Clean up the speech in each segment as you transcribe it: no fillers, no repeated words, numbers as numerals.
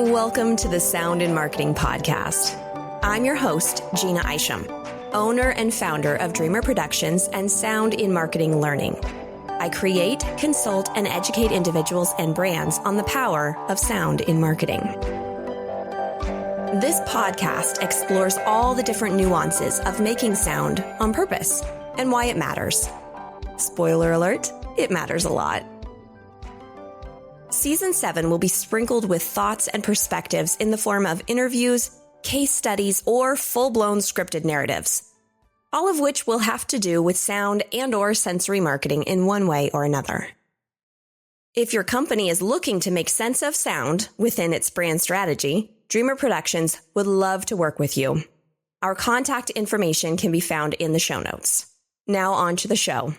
Welcome to the Sound in Marketing Podcast. I'm your host, Gina Isham, owner and founder of Dreamr Productions and Sound in Marketing Learning. I create, consult, and educate individuals and brands on the power of sound in marketing. This podcast explores all the different nuances of making sound on purpose and why it matters. Spoiler alert, it matters a lot. Season 7 will be sprinkled with thoughts and perspectives in the form of interviews, case studies, or full-blown scripted narratives, all of which will have to do with sound and/or sensory marketing in one way or another. If your company is looking to make sense of sound within its brand strategy, Dreamr Productions would love to work with you. Our contact information can be found in the show notes. Now on to the show.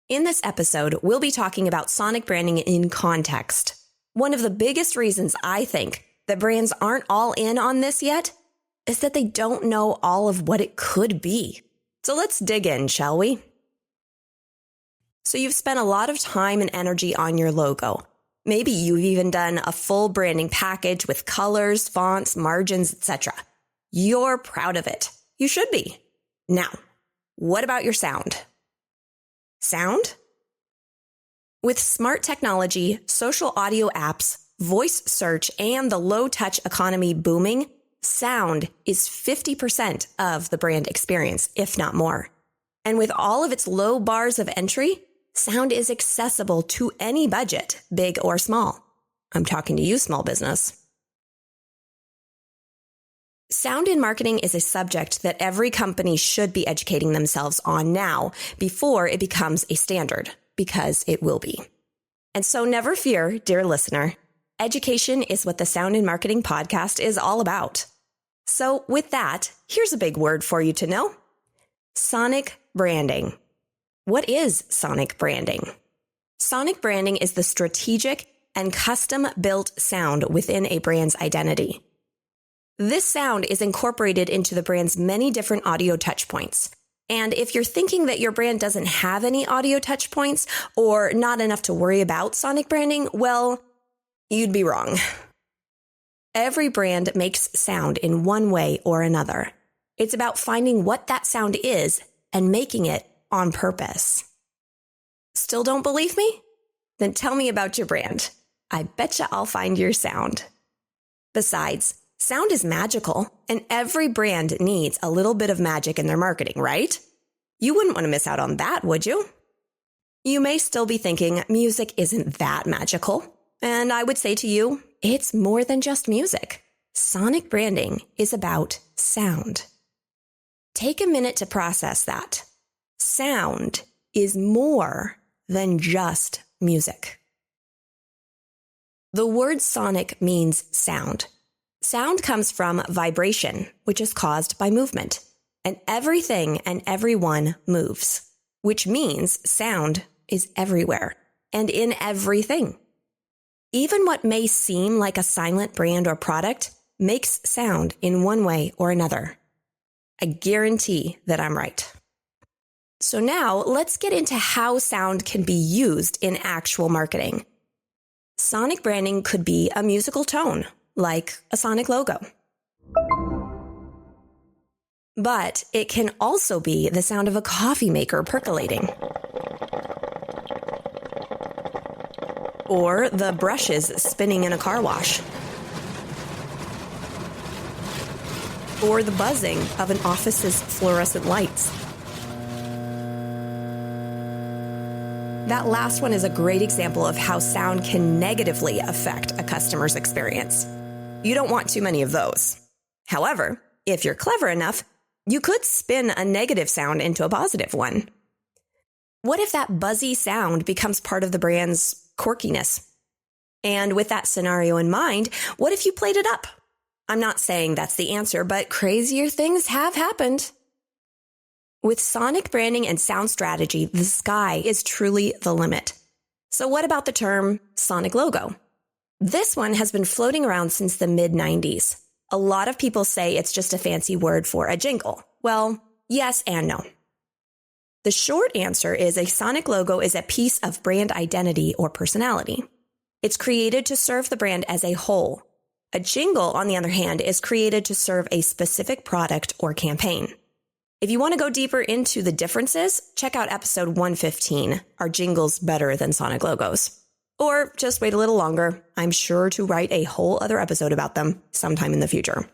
In this episode, we'll be talking about sonic branding in context. One of the biggest reasons I think that brands aren't all in on this yet is that they don't know all of what it could be. So let's dig in, shall we? So you've spent a lot of time and energy on your logo. Maybe you've even done a full branding package with colors, fonts, margins, etc. You're proud of it. You should be. Now, what about your sound? Sound? With smart technology, social audio apps, voice search, and the low-touch economy booming, sound is 50% of the brand experience, if not more. And with all of its low bars of entry, sound is accessible to any budget, big or small. I'm talking to you, small business. Sound in marketing is a subject that every company should be educating themselves on now before it becomes a standard, because it will be. And so never fear, dear listener. Education is what the Sound in Marketing podcast is all about. So with that, here's a big word for you to know. Sonic branding. What is sonic branding? Sonic branding is the strategic and custom-built sound within a brand's identity. This sound is incorporated into the brand's many different audio touchpoints. And if you're thinking that your brand doesn't have any audio touchpoints or not enough to worry about sonic branding, well, you'd be wrong. Every brand makes sound in one way or another. It's about finding what that sound is and making it on purpose. Still don't believe me? Then tell me about your brand. I betcha I'll find your sound. Besides, sound is magical, and every brand needs a little bit of magic in their marketing, right? You wouldn't want to miss out on that, would you? You may still be thinking music isn't that magical, and I would say to you, it's more than just music. Sonic branding is about sound. Take a minute to process that. Sound is more than just music. The word sonic means sound. Sound comes from vibration, which is caused by movement. And everything and everyone moves, which means sound is everywhere and in everything. Even what may seem like a silent brand or product makes sound in one way or another. I guarantee that I'm right. So now let's get into how sound can be used in actual marketing. Sonic branding could be a musical tone, like a sonic logo. But it can also be the sound of a coffee maker percolating, or the brushes spinning in a car wash, or the buzzing of an office's fluorescent lights. That last one is a great example of how sound can negatively affect a customer's experience. You don't want too many of those. However, if you're clever enough, you could spin a negative sound into a positive one. What if that buzzy sound becomes part of the brand's quirkiness? And with that scenario in mind, what if you played it up? I'm not saying that's the answer, but crazier things have happened. With sonic branding and sound strategy, the sky is truly the limit. So what about the term sonic logo? This one has been floating around since the mid-90s. A lot of people say it's just a fancy word for a jingle. Well, yes and no. The short answer is a sonic logo is a piece of brand identity or personality. It's created to serve the brand as a whole, A jingle, on the other hand, is created to serve a specific product or campaign. If you want to go deeper into the differences, check out episode 115, Are Jingles Better Than Sonic Logos? Or just wait a little longer. I'm sure to write a whole other episode about them sometime in the future.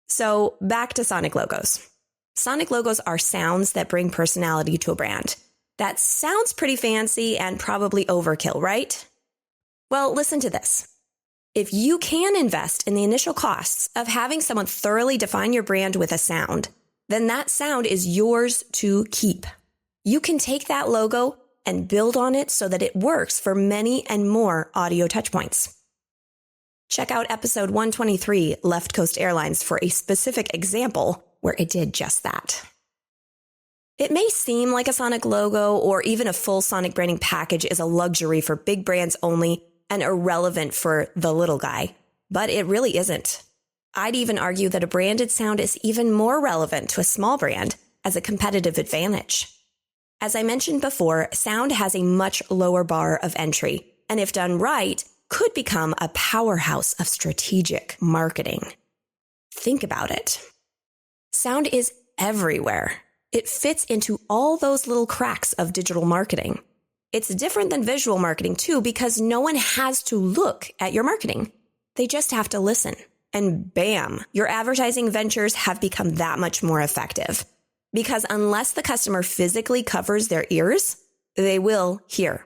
So back to Sonic logos. Sonic logos are sounds that bring personality to a brand. That sounds pretty fancy and probably overkill, right? Well, listen to this. If you can invest in the initial costs of having someone thoroughly define your brand with a sound, then that sound is yours to keep. You can take that logo and build on it so that it works for many and more audio touchpoints. Check out episode 123, Left Coast Airlines, for a specific example where it did just that. It may seem like a Sonic logo or even a full Sonic branding package is a luxury for big brands only and irrelevant for the little guy, but it really isn't. I'd even argue that a branded sound is even more relevant to a small brand as a competitive advantage. As I mentioned before, sound has a much lower bar of entry, and if done right, could become a powerhouse of strategic marketing. Think about it. Sound is everywhere. It fits into all those little cracks of digital marketing. It's different than visual marketing too, because no one has to look at your marketing. They just have to listen. And bam, your advertising ventures have become that much more effective. Because unless the customer physically covers their ears, they will hear.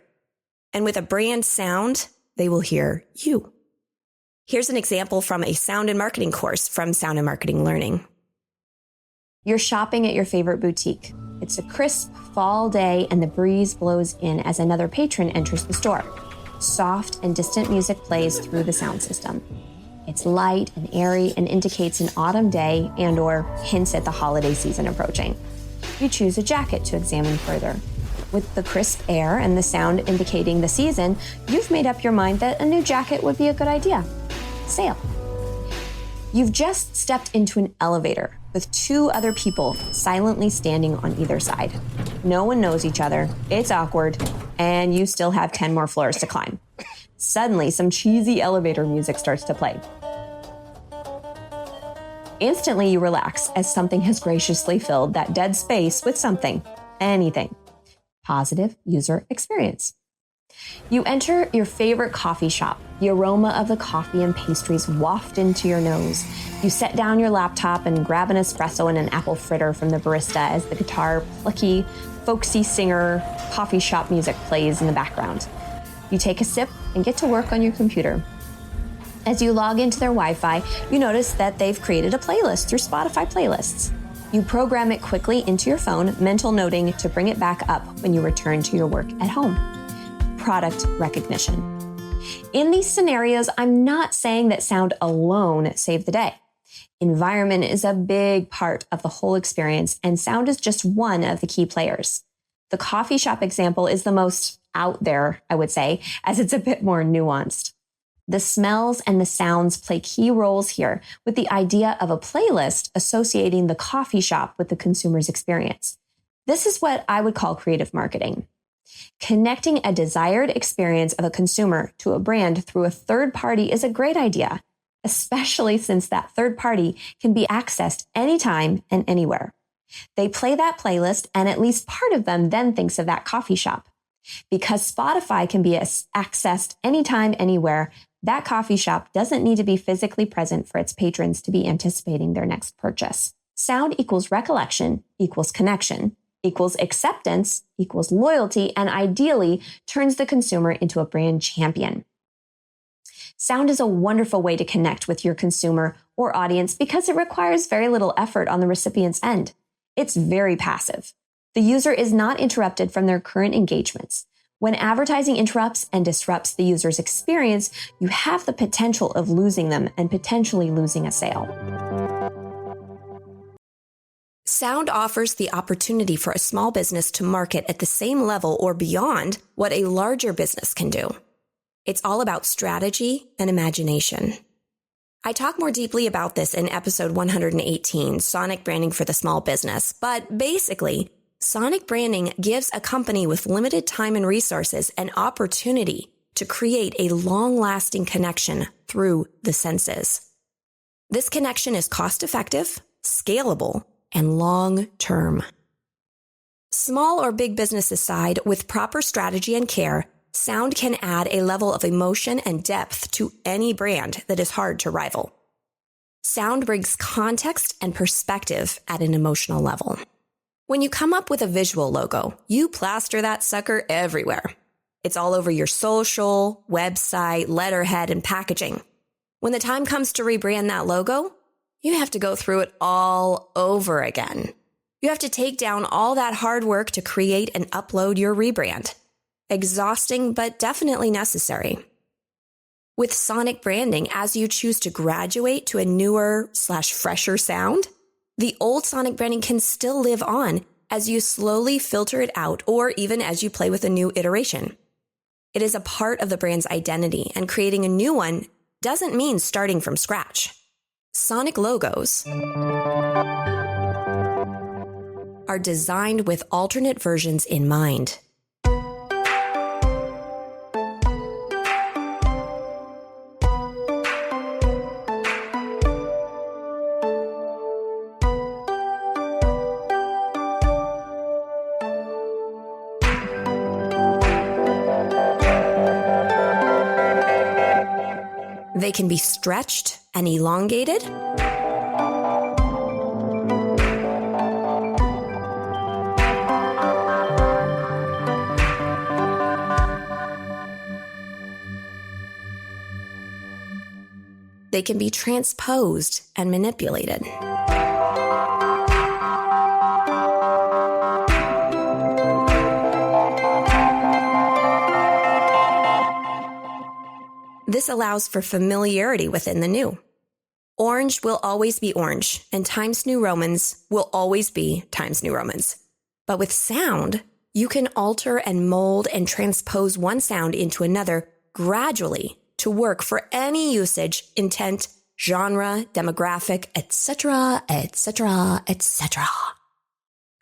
And with a brand sound, they will hear you. Here's an example from a sound and marketing course from Sound and Marketing Learning. You're shopping at your favorite boutique. It's a crisp fall day and the breeze blows in as another patron enters the store. Soft and distant music plays through the sound system. It's light and airy and indicates an autumn day and/or hints at the holiday season approaching. You choose a jacket to examine further. With the crisp air and the sound indicating the season, you've made up your mind that a new jacket would be a good idea. Sale. You've just stepped into an elevator with two other people silently standing on either side. No one knows each other, it's awkward, and you still have 10 more floors to climb. Suddenly, some cheesy elevator music starts to play. Instantly, you relax as something has graciously filled that dead space with something, anything. Positive user experience. You enter your favorite coffee shop. The aroma of the coffee and pastries waft into your nose. You set down your laptop and grab an espresso and an apple fritter from the barista as the guitar, plucky, folksy singer, coffee shop music plays in the background. You take a sip and get to work on your computer. As you log into their Wi-Fi, you notice that they've created a playlist through Spotify playlists. You program it quickly into your phone, mental noting to bring it back up when you return to your work at home. Product recognition. In these scenarios, I'm not saying that sound alone saved the day. Environment is a big part of the whole experience, and sound is just one of the key players. The coffee shop example is the most out there, I would say, as it's a bit more nuanced. The smells and the sounds play key roles here, with the idea of a playlist associating the coffee shop with the consumer's experience. This is what I would call creative marketing. Connecting a desired experience of a consumer to a brand through a third party is a great idea, especially since that third party can be accessed anytime and anywhere. They play that playlist, and at least part of them then thinks of that coffee shop. Because Spotify can be accessed anytime, anywhere, that coffee shop doesn't need to be physically present for its patrons to be anticipating their next purchase. Sound equals recollection equals connection equals acceptance equals loyalty, and ideally turns the consumer into a brand champion. Sound is a wonderful way to connect with your consumer or audience because it requires very little effort on the recipient's end. It's very passive. The user is not interrupted from their current engagements. When advertising interrupts and disrupts the user's experience, you have the potential of losing them and potentially losing a sale. Sound offers the opportunity for a small business to market at the same level or beyond what a larger business can do. It's all about strategy and imagination. I talk more deeply about this in episode 118, Sonic Branding for the Small Business, but basically, Sonic branding gives a company with limited time and resources an opportunity to create a long-lasting connection through the senses. This connection is cost-effective, scalable, and long-term. Small or big business aside, with proper strategy and care, sound can add a level of emotion and depth to any brand that is hard to rival. Sound brings context and perspective at an emotional level. When you come up with a visual logo, you plaster that sucker everywhere. It's all over your social, website, letterhead, and packaging. When the time comes to rebrand that logo, you have to go through it all over again. You have to take down all that hard work to create and upload your rebrand. Exhausting, but definitely necessary. With sonic branding, as you choose to graduate to a newer/fresher sound, the old sonic branding can still live on as you slowly filter it out or even as you play with a new iteration. It is a part of the brand's identity, and creating a new one doesn't mean starting from scratch. Sonic logos are designed with alternate versions in mind. They can be stretched and elongated. They can be transposed and manipulated. This allows for familiarity within the new. Orange will always be orange, and Times New Romans will always be Times New Romans. But with sound, you can alter and mold and transpose one sound into another gradually to work for any usage, intent, genre, demographic, etc., etc., etc.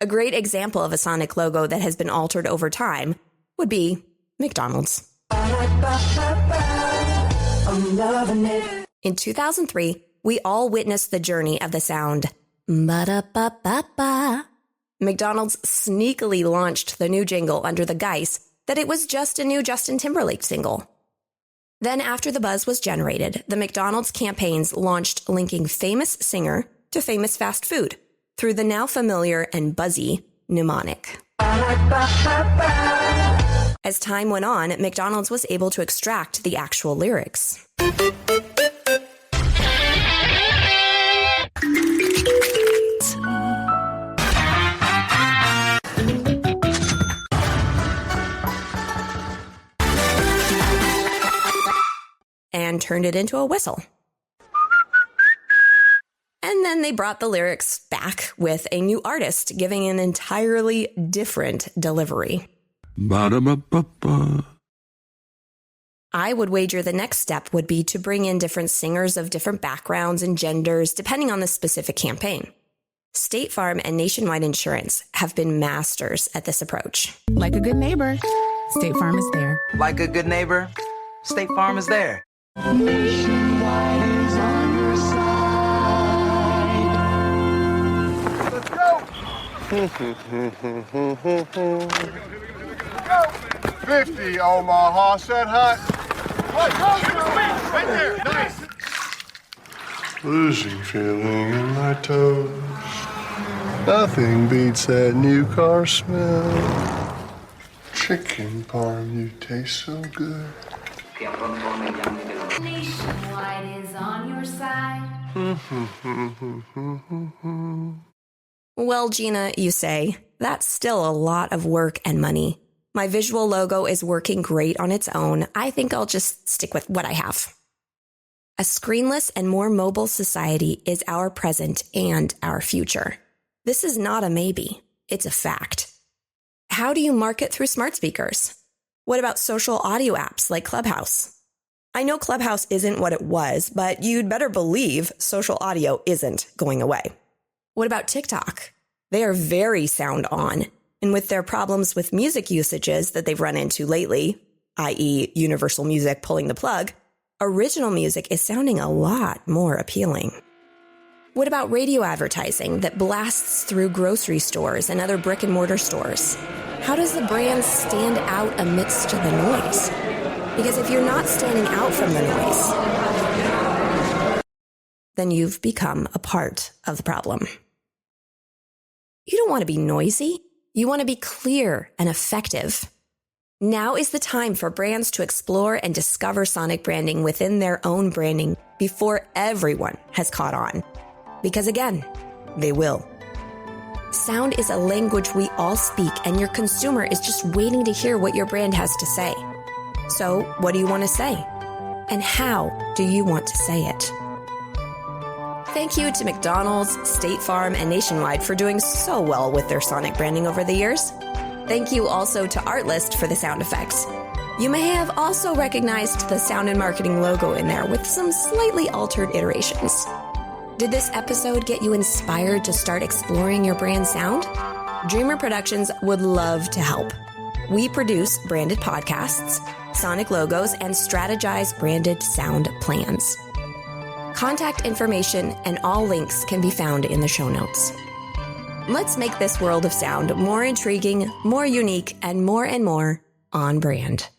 A great example of a sonic logo that has been altered over time would be McDonald's. I'm loving it. In 2003, we all witnessed the journey of the sound ba-da-ba-ba-ba. McDonald's sneakily launched the new jingle under the guise that it was just a new Justin Timberlake single. Then after the buzz was generated, the McDonald's campaigns launched linking famous singer to famous fast food through the now familiar and buzzy mnemonic. As time went on, McDonald's was able to extract the actual lyrics. And turned it into a whistle. And then they brought the lyrics back with a new artist giving an entirely different delivery. Ba-da-ba-ba-ba. I would wager the next step would be to bring in different singers of different backgrounds and genders, depending on the specific campaign. State Farm and Nationwide Insurance have been masters at this approach. Like a good neighbor, State Farm is there. Like a good neighbor, State Farm is there. Nationwide is on your side. Let's go! 50 Omaha said hot. Right there, nice. Losing feeling in my toes. Nothing beats that new car smell. Chicken parm, you taste so good. Nationwide is on your side. Well, Gina, you say, that's still a lot of work and money. My visual logo is working great on its own. I think I'll just stick with what I have. A screenless and more mobile society is our present and our future. This is not a maybe. It's a fact. How do you market through smart speakers? What about social audio apps like Clubhouse? I know Clubhouse isn't what it was, but you'd better believe social audio isn't going away. What about TikTok? They are very sound on, and with their problems with music usages that they've run into lately, i.e. Universal Music pulling the plug, original music is sounding a lot more appealing. What about radio advertising that blasts through grocery stores and other brick and mortar stores? How does the brand stand out amidst the noise? Because if you're not standing out from the noise, then you've become a part of the problem. You don't want to be noisy. You want to be clear and effective. Now is the time for brands to explore and discover sonic branding within their own branding before everyone has caught on. Because again, they will. Sound is a language we all speak, and your consumer is just waiting to hear what your brand has to say. So, what do you want to say? And how do you want to say it? Thank you to McDonald's, State Farm, and Nationwide for doing so well with their sonic branding over the years. Thank you also to Artlist for the sound effects. You may have also recognized the Sound and Marketing logo in there with some slightly altered iterations. Did this episode get you inspired to start exploring your brand sound? Dreamr Productions would love to help. We produce branded podcasts, sonic logos, and strategize branded sound plans. Contact information and all links can be found in the show notes. Let's make this world of sound more intriguing, more unique, and more on brand.